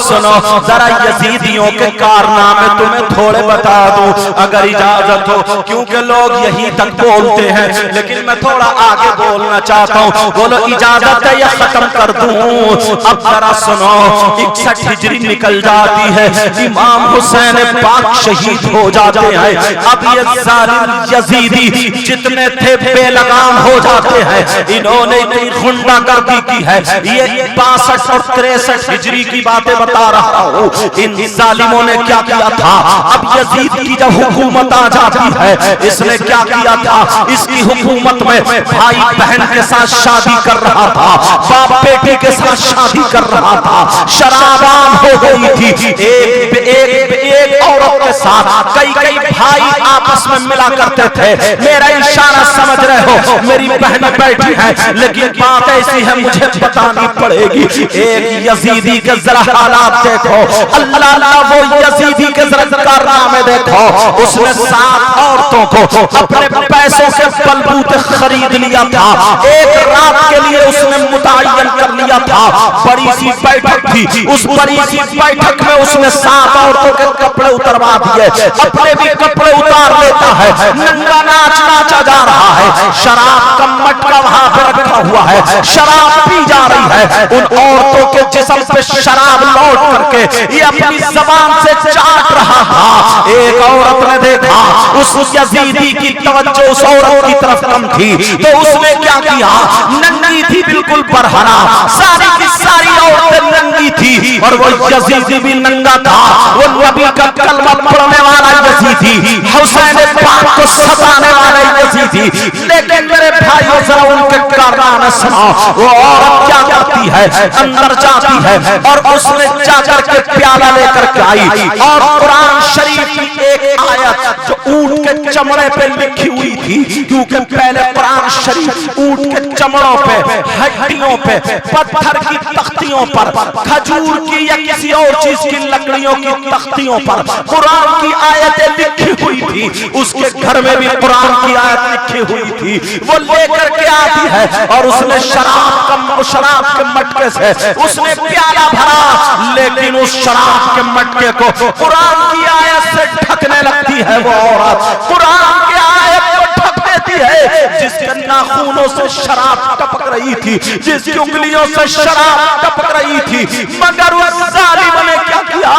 سنو ذرا یزیدیوں کے کارنامے تمہیں تھوڑے بتا دوں اگر اجازت ہو، کیونکہ لوگ یہی تک بولتے ہیں لیکن میں تھوڑا آگے بولنا چاہتا ہوں. بولو اجازت ہے یا ختم کر دوں؟ اب ذرا سنو 61 ہجری نکل جاتی ہے، امام حسین پاک شہید ہو جاتے ہیں. اب یہ ظالم یزیدی جتنے تھے بے لگام ہو جاتے ہیں. انہوں نے اتنی غنڈہ گردی کی ہے. یہ 62 اور 63 ہجری کی باتیں بتا رہا ہوں. ان ظالموں نے کیا کیا تھا؟ اب یزید کی جب حکومت آ جاتی ہے، اس نے کیا کیا تھا؟ اس کی حکومت میں بھائی بہن کے ساتھ شادی کر رہا تھا، باپ بیٹے کے ساتھ شادی کر رہا تھا. شراب عام ہو گئی تھی. ایک عورت کے ساتھ کئی بھائی آپس میں ملا کرتے تھے. میرا اشارہ سمجھ رہے ہو؟ میری بہن بیٹھی ہے لیکن بات ایسی ہے مجھے بتانی پڑے گی. ایک یزیدی کے ذرا حالات دیکھو. اللہ وہ یزیدی کے ذرا کارنامے دیکھو. اس نے 7 عورتوں کو اپنے پیسوں سے بلبوتے خرید لیا تھا. ایک رات کے لیے اس نے متعین کر لیا تھا. بڑی سی بیٹھک تھی. اس بڑی سی بیٹھک میں اس نے 7 عورتوں کے کپڑے اتروا دیے. اپنے بھی کپڑے اتار لیتا ہے. ننگا ناچ ناچا جا رہا ہے. شراب کا مٹکا وہاں پہ رکھا ہوا ہے. شراب پی جا رہی ہے. ان عورتوں کے جسم پہ شراب لوٹ کر کے یہ اپنی زبان سے چاٹ رہا تھا. ایک عورت نے دیکھا اس یزیدی کی توجہ اس عورت کی طرف کم تھی تو اس نے کیا کیا؟ ننگی تھی بالکل برہنہ. ساری کی ساری عورتیں ننگی تھی اور وہ یزیدی بھی ننگا تھا. وہ نبی کا کلمہ پڑھنے والا یزیدی، حسین پاک کو ستانے والا یزیدی. لیکن میرے بھائیو ذرا ان کے کارنامے سنو. وہ عورت کیا کرتی ہے؟ اندر جاتی ہے اور اس نے جا کر کے پیالہ لے کر کے آئی اور قرآن شریف کی ایک آیت جو اونٹ کے چمڑے پہ لکھی ہوئی تھی، کیونکہ پہلے قرآن شریف اونٹ کے چمڑوں پہ، ہڈیوں پہ، پتھر کی تختیوں پر، کھجور کی یا کسی اور چیز کی لکڑیوں کی تختیوں پر قرآن کی آیتیں لکھی ہوئی تھی. اس کے گھر میں بھی قرآن کی آیت لکھی ہوئی تھی. وہ لے کر کے آتی ہے اور اس نے شراب کے مٹکے سے اس نے پیالہ بھرا، لیکن اس شراب کے مٹکے کو قرآن کی آیت سے ڈھکنے لگتی ہے. وہ عورت قرآن کی آیت کو ڈھک دیتی ہے. جس کے ناخونوں سے شراب ٹپک رہی تھی، جس کی انگلیوں سے شراب ٹپک رہی تھی، مگر اس ظالم نے کیا کیا؟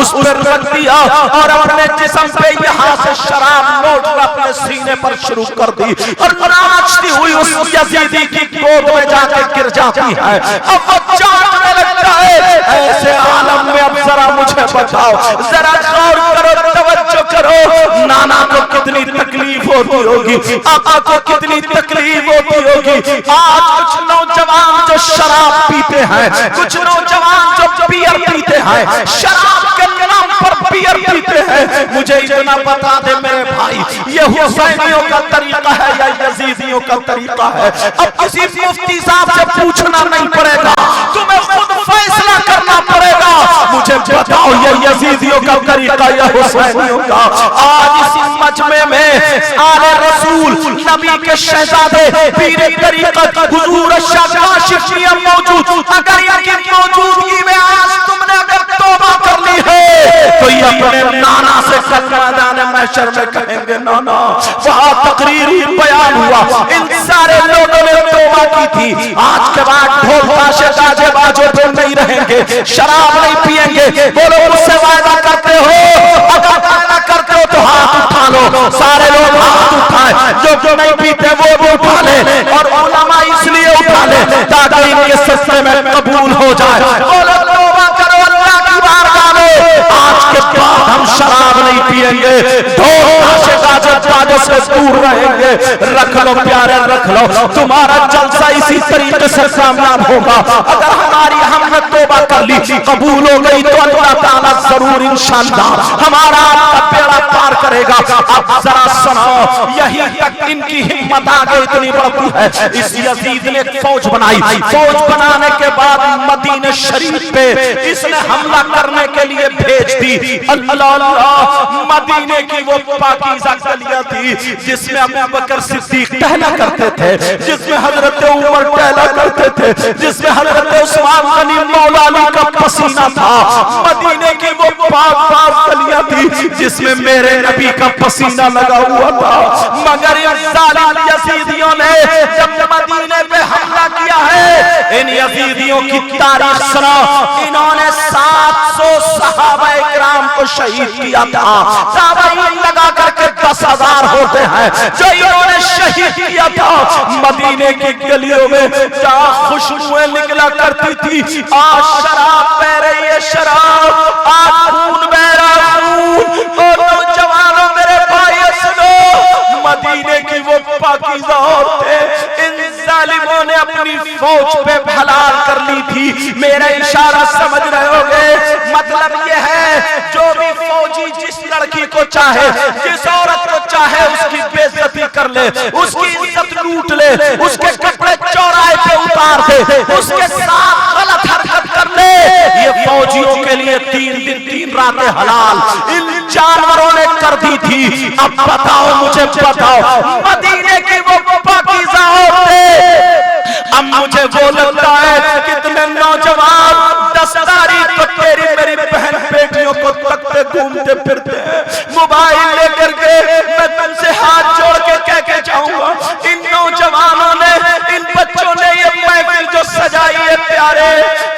اس پر رکھ دیا اور اپنے جسم پہ یہاں سے شراب لوٹ کر اپنے سینے پر شروع کر دی اور ناچتی ہوئی اس یزیدی کی گود میں جا کے گر جاتی ہے. اب وہ چاٹنے لگتا ہے. ایسے عالم میں اب ذرا مجھے بتاؤ، ذرا غور کرو، توجہ کرو. نانا کو کتنی تکلیف ہوتی ہوگی، آقا کو کتنی تکلیف ہوتی ہوگی. آج کچھ نوجوان جو شراب پیتے ہیں، کچھ نوجوان جو بیئر پیتے ہیں، شراب کے نام پر بیئر پیتے ہیں. مجھے اتنا بتا دے میرے بھائی، یہ حسینیوں کا طریقہ ہے یا یزیدیوں کا طریقہ ہے؟ اب کسی مفتی صاحب سے پوچھنا نہیں پڑے گا، تمہیں خود فیصلہ کرنا پڑے گا. مجھے بتاؤ یہ یزیدیوں کا طریقہ یا حسینیوں کا؟ آج اس مجمع میں آل رسول، نبی کے شہزادے، پیر طریقت حضور شاہ کاشف میاں موجود. اگر ان کی موجودگی میں آج تم نے اگر توبہ کر لی ہے تو یہ اپنے نانا سے کل میدان محشر میں کہیں گے نانا وہاں تقریری بیان ہوا، ان سارے لوگوں نے توبہ کی تھی. آج کے بعد ڈھول تاشے تاجے باجے پہ نہیں رہیں گے، شراب نہیں پیئیں گے. بولو مجھ سے وعدہ کرتے ہو؟ اگر وعدہ کرتے ہو تو ہاتھ اٹھا لو. سارے لوگ ہاتھ اٹھائیں، جو نہیں پیتے وہ بھی اٹھا لیں. اور علماء اس لیے اٹھا لیں تاکہ ان کے سلسلے میں قبول ہو جائے. بولو توبہ کرو اللہ کی بارگاہ میں. آج کے بعد ہم شراب نہیں پیئیں گے، ڈھول تاشے باجے سے دور رہیں گے. رکھ لو پیارے، رکھ لو. تمہارا جلسہ اسی طریقے سے کامیاب ہوگا. اگر ہماری ہم نے توبہ کر لی، قبول ہو گئی تو اللہ تعالیٰ ضرور انشاءاللہ ہمارا آپ کا بیڑا پار کرے گا. اب ذرا سنو، یہی تک ان کی ہمت آگے اتنی بڑھتی ہے. اس یزید نے ایک فوج بنائی. فوج بنانے کے بعد مدینہ شریف پہ اس نے حملہ کرنے کے لیے بھیج دی. اللہ اللہ، مدینے کی وہ پاکیزہ گلیاں تھی جس میں ابو بکر صدیق ٹہلا کرتے تھے، جس میں حضرت عمر ٹہلا کرتے تھے، جس میں حضرت عثمان غنی مولا علی کا پسینہ تھا، مدینے کی وہ پاک گلیاں تھی جس میں میرے نبی کا پسینہ لگا ہوا تھا۔ مگر ان ظالم یزیدیوں نے جب مدینے پہ حملہ کیا ہے، ان یزیدیوں کی تاریخ سنا، انہوں نے 700 صحابہ اکرام کو شہید کیا تھا۔ تابعین لگا کر کے 10,000 ہوتے ہیں جو انہوں نے شہید کیا تھا۔ مدینے کی گلیوں میں جہاں خوشبوئیں نکلا کرتی تھی، آج شراب بہ رہی ہے، شراب، آج خون بہ رہا خون۔ اور نوجوانوں میرے بھائی سنو، مدینے کی وہ پاکیزہ عورتیں ان ظالموں نے اپنی فوج پہ حلال کر لی تھی۔ میرا اشارہ سمجھ رہے ہوگے، مطلب یہ ہے جو بھی فوجی جس لڑکی کو چاہے، جس عورت کو چاہے اس کی بے عزتی کر لے، اس کی عزت لوٹ لے، اس کے کپڑے چوراہے پہ اتار دے، اس کے ساتھ غلط حرکت کر لے، یہ فوجیوں کے لیے 3 دن 3 راتیں حلال ان جانوروں نے کر دی تھی۔ اب بتاؤ مجھے، بتاؤ مدینے کی وہ پاکیزہ عورتیں، اب مجھے وہ لگتا ہے کتنے نوجوان دستاری تو تیری میری بہن بیٹیوں کو تکتے گھومتے پھرتے ہیں موبائل لے کر کے۔ میں تم سے ہاتھ جوڑ کے کہہ کے جاؤں گا، ان نوجوانوں نے، ان بچوں نے یہ محفل جو سجائی ہے پیارے،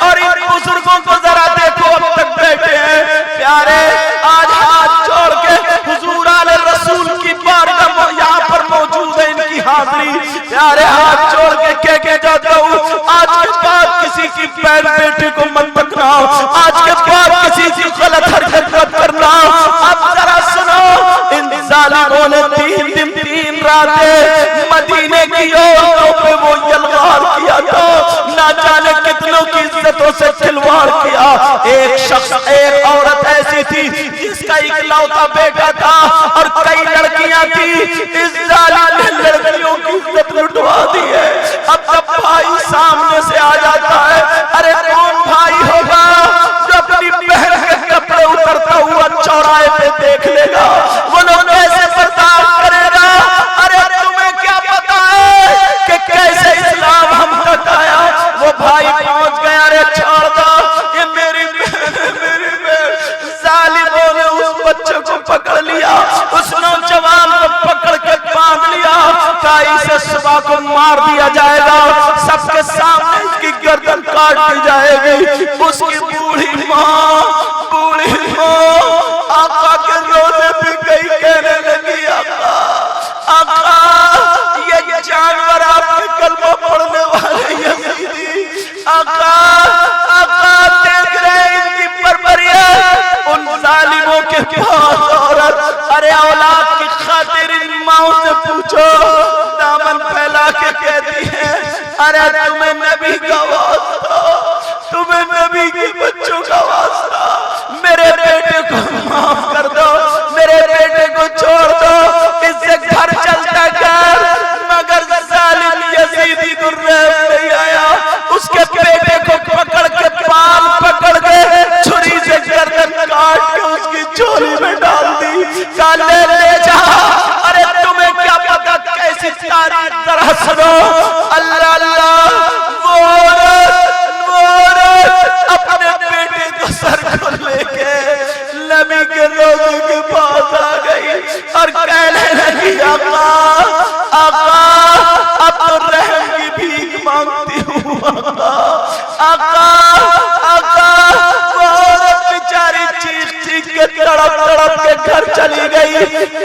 اور ان بزرگوں کو ذرا دیکھو اب تک بیٹھے ہیں پیارے، آج ہاتھ جوڑ کے حضور آل رسول کی بارگاہ یہاں پر موجود ہے، ان کی حاضری پیارے، ہاتھ جوڑ کے کہہ کے جاتا ہوں، آج کے بعد کسی کی بہن بیٹی کو مت پکڑنا، آج کے بعد کسی کی غلط حرکت مت کرنا۔ اب ذرا سنو، ان ظالموں نے 3 دن 3 راتیں مدینے کی عورتوں پہ وہ یلغار کیا تھا، نہ جانے کتنوں کی عزتوں سے کھلواڑ کیا۔ ایک شخص، ایک عورت ایسی تھی جس کا اکلوتا بیٹا تھا اور کئی لڑکیاں تھی، اس ظالم نے لڑکیوں کی عزت لٹوا دی ہے۔ اب جب بھائی سامنے سے آ جاتا ہے، ارے کون بھائی ہوگا جو اپنی بہن کے کپڑے اترتا ہوا چوراہے پہ دیکھ لے گا، وہ لوگ کیسے برداشت کرے گا؟ ارے تمہیں کیا پتا ہے کہ کیسے اسلام ہم تک آیا؟ وہ بھائی پہنچ گیا، ارے چھوڑ دو، یہ میری بہن ہے، میری بہن۔ ظالموں نے اس بچے کو پکڑ لیا، اس نوجوان کو پکڑ کے باندھ لیا، کائی سے صبح کو مار دیا جائے گا، سب کے سامنے اس کی گردن کاٹ دی جائے گی۔ اس کی بوڑھی ماں آقا کے روزے پہ گئی، کہنے لگی آقا یہ جانور آپ کے کلمہ پڑھنے والے یزیدی، آقا دیکھ رہے ہیں ان کی پرورش، ان ظالموں کے پاس عورت، ارے اولاد کی خاطر ان ماؤں سے پوچھو، دامن پھیلا کے کہتی ہے، ارے تمہیں نبی کا واسطہ، تمہیں نبی کی بچوں کا واسطہ، میرے بیٹے کو معاف کر دو، میرے بیٹے کو چھوڑ دو، اس سے گھر چلتا کر۔ مگر ظالم یزیدی دررحم نہیں آیا، اس کے بیٹے کو پکڑ کے بال پکڑ کے چھری سے گردن کاٹ کے اس کی جھولی میں ڈال دی، کہا لے جا۔ ارے تمہیں کیا پتا کیسی تاریخ، ذرا سنو، اللہ اللہ، وہ عورت اپنے بیٹے کو سر کو لے کے نبی کے روزے کے پاس آ گئی اور کہنے لگی آقا اب تو رحم کی بھیک مانگتی ہوں آقا۔ وہ عورت بیچاری چیخ کے تڑپ کے گھر چلی گئی۔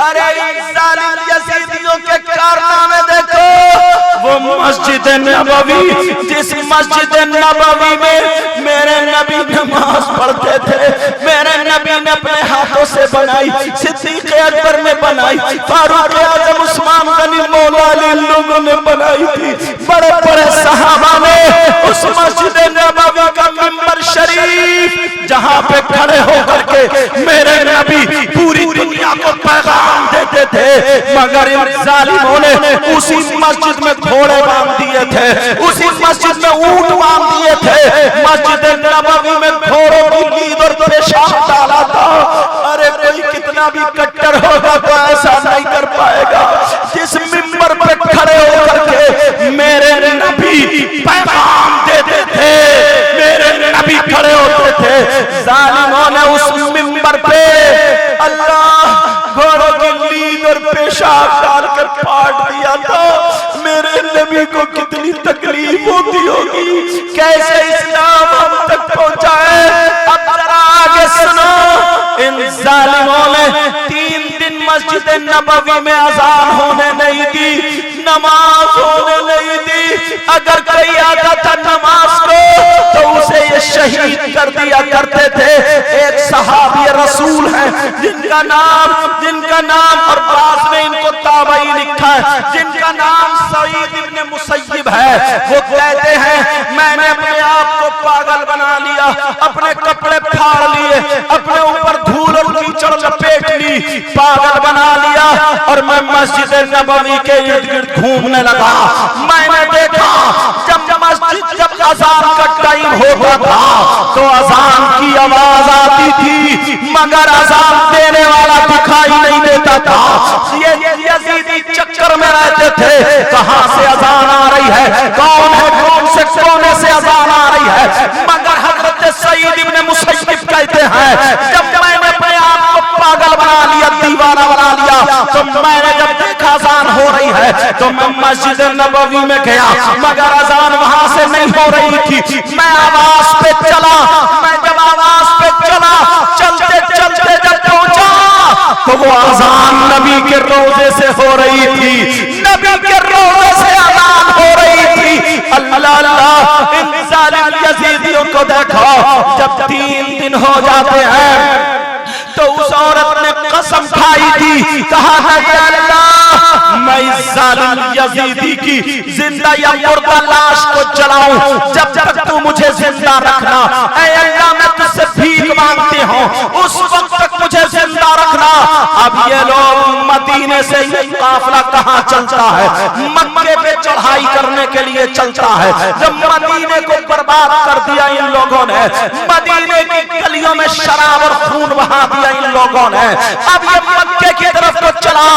ارے ظالم یزیدیوں کے کارنامے دیکھو، وہ مسجد نبوی، جس مسجد نبوی میں میرے نبی نماز پڑھتے تھے، میرے نبی نے اپنے ہاتھوں سے بنائی، صدیق اکبر نے بنائی، فاروق اعظم، عثمان غنی، مولا علی، لوگوں نے بنائی تھی، بڑے بڑے صحابہ نے اس مسجد نبوی کا منبر شریف جہاں پہ کھڑے ہو کر کے میرے نبی پوری دنیا کو پیغام دیتے تھے، مگر ان ظالموں نے اسی مسجد میں گھوڑے باندھ دیے تھے، اسی مسجد میں اونٹ باندھ دیے تھے، مسجد نبوی میں گھوڑوں کی گید اور پیشاب ڈالا تھا۔ ارے کوئی کتنا بھی کٹر ہوگا تو ایسا نہیں کر پائے گا۔ جس کھڑے ہوتے تھے ظالموں نے اس منبر پہ اللہ گھوڑوں کی لید اور پیشاب ڈال کر پھاڑ دیا تھا. میرے نبی کو کتنی تکلیف ہوتی ہوگی, کیسے اسلام ہم تک پہنچا ہے. اب ذرا آگے سنو, ان ظالموں نے 3 دن مسجد نبوی میں اذان ہونے نہیں دی, نماز ہونے نہیں دی. اگر کوئی آتا تھا نماز کو تو اسے یہ شہید کر دیا کرتے تھے. ایک صحابی رسول ہے جن کا نام اور بعض نے ان کو تابعی لکھا ہے, جن کا نام سعید ابن مسیب ہے. وہ کہتے ہیں میں نے اپنے آپ کو پاگل بنا لیا, اپنے کپڑے پھاڑ لیے, اپنے اوپر دھول اور کیچڑ لپیٹ لی, پاگل بنا لیا اور میں مسجد نبوی کے ارد گرد گھومنے لگا. میں نے دیکھا جب اذان کا ٹائم ہوتا تھا تو اذان کی آواز آتی تھی مگر اذان دینے والا دکھائی نہیں دیتا تھا. یہ یزیدی چکر میں رہتے تھے کہاں سے اذان آ رہی ہے, کون ہے, کون سے کونے سے اذان آ رہی ہے. مگر حضرت سعید ابن مسیب کہتے ہیں جب میں نے اپنے آپ کو پاگل بنا لیا, دیوانہ بنا لیا, تو میں نے جب دیکھا اذان ہو رہی ہے تو میں مسجد نبوی میں گیا مگر اذان وہاں سے نہیں ہو رہی تھی. میں آواز پہ چلا, میں جب آواز پہ چلا, چلتے چلتے جب پہنچا تو وہ اذان نبی کے روضے سے ہو رہی تھی, نبی کے روضے سے اذان ہو رہی تھی. اللہ اللہ, ان ظالم یزیدیوں کو دیکھو, جب 3 دن ہو جاتے ہیں تو اس عورت نے قسم کھائی تھی, کہا ہے کہ اللہ میں اس ظالم یزیدی کی زندہ یا مردہ لاش کو جلاؤں جب تک تو مجھے زندہ رکھنا. اے اللہ میں تجھ سے بھیک مانگتی ہوں, اس وقت تک مجھے زندہ رکھنا. اب یہ لوگ مدینے سے یہ قافلہ کہاں چلتا ہے, مکے پہ چڑھائی کرنے کے لیے چلتا ہے. جب مدینے کو برباد کر دیا ان لوگوں نے, مدینے کی گلیوں میں شراب اور خون بہا دیا ان لوگوں نے, اب یہ مکے کی طرف کو چلا.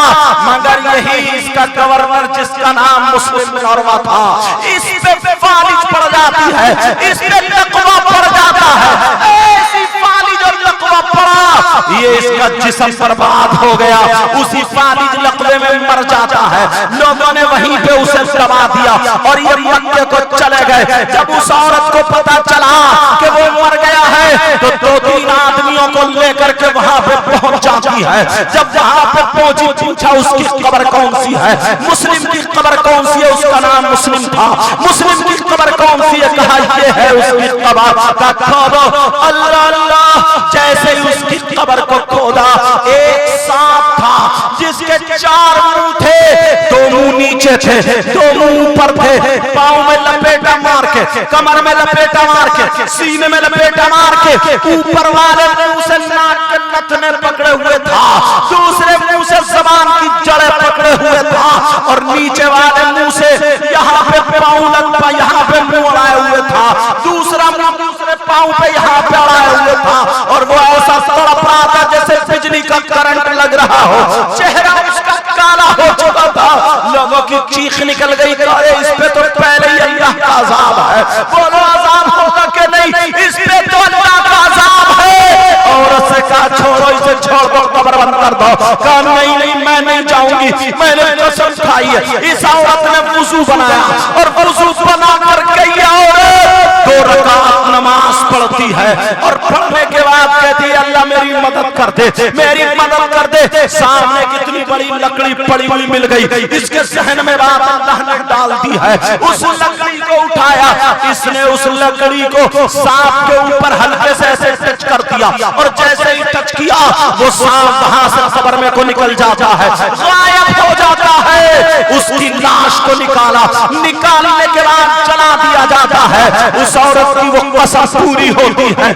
مگر یہی اس کا گورنر جس کا نام مسلم بن عروہ تھا, اس پہ فالج پڑ جاتی ہے, اس پہ لقوہ پڑ جاتا ہے. ایسی فالج اور لقوہ پڑا, یہ اس کا جسم برباد ہو گیا, اسی فالج لقوے میں مر جاتا ہے. لوگوں نے وہیں پہ اسے دبا دیا اور یہ مکے کو چلے گئے. جب اس عورت کو پتا چلا کہ وہ مر گیا ہے تو 2-3 آدمیوں کو لے کر کے وہاں پہ پہنچ جاتی ہے. جب وہاں پہ پہنچی, پوچھا اس کی قبر کون سی ہے, مسلم کی قبر کون سی ہے, اس کا نام مسلم تھا. مسلم کی قبر کون سی ہے, کہا یہ ہے اس کی قبر. کا کھودو, اللہ اللہ, جیسے اس کی قبر کو کھودا ایک سانپ تھا جس کے 4 منہ تھے, 2 منہ نیچے تھے, 2 منہ اوپر تھے, پاؤں میں لپیٹا مار کے, کمر میں لپیٹا مار کے, سینے میں لپیٹا مار کے, اوپر والے منہ سے ناک کے نتنے پکڑے ہوئے تھا, دوسرے منہ سے زبان کی جڑیں پکڑے ہوئے تھا, اور نیچے والے منہ سے یہاں پہ پاؤں لگتا, یہاں پہ منہ اڑائے ہوئے تھا, دوسرا منہ دوسرے پاؤں پہ یہاں پہ اڑائے ہوئے تھا, اور وہ ایسا تڑپ رہا تھا جیسے بجلی کا کرنٹ لگ رہا ہو. چہرہ اس کا کالا ہو چکا تھا. لوگوں کی چیخ نکل گئی, کہ اس پہ تو پہلے ہی اللہ کا عذاب ہے. بولو عذاب ہوگا کہ نہیں, اس پہ تو اللہ کا عذاب ہے. عورت سے کہا چھوڑو اسے, چھوڑ دو, قبر بند کر دو. کہا نہیں میں نہیں جاؤں گی, میں نے قسم کھائی ہے. اس عورت نے وضو بنایا اور وضو بنا کر گئی عورت 2 رکعت نماز پڑھتی ہے, اور پڑھنے کے بعد کہتی ہے اللہ میری مدد کر دے, میری مدد کر دے. سامنے کتنی بڑی لکڑی پڑی ہوئی مل گئی, اس کے ذہن میں بات اللہ نے ڈال دی ہے. اس لکڑی کو اٹھایا, اس نے اس لکڑی کو سانپ کے اوپر ہلکے سے ایسے ٹچ کر دیا, اور جیسے ہی ٹچ کیا وہ سانپ وہاں سے قبر میں کو نکل جاتا ہے, غائب ہو جاتا ہے. اس کی لاش کو نکالا, نکالنے کے بعد جلا دیا جاتا ہے. اس عورت کی وہ قسم پوری ہوتی ہے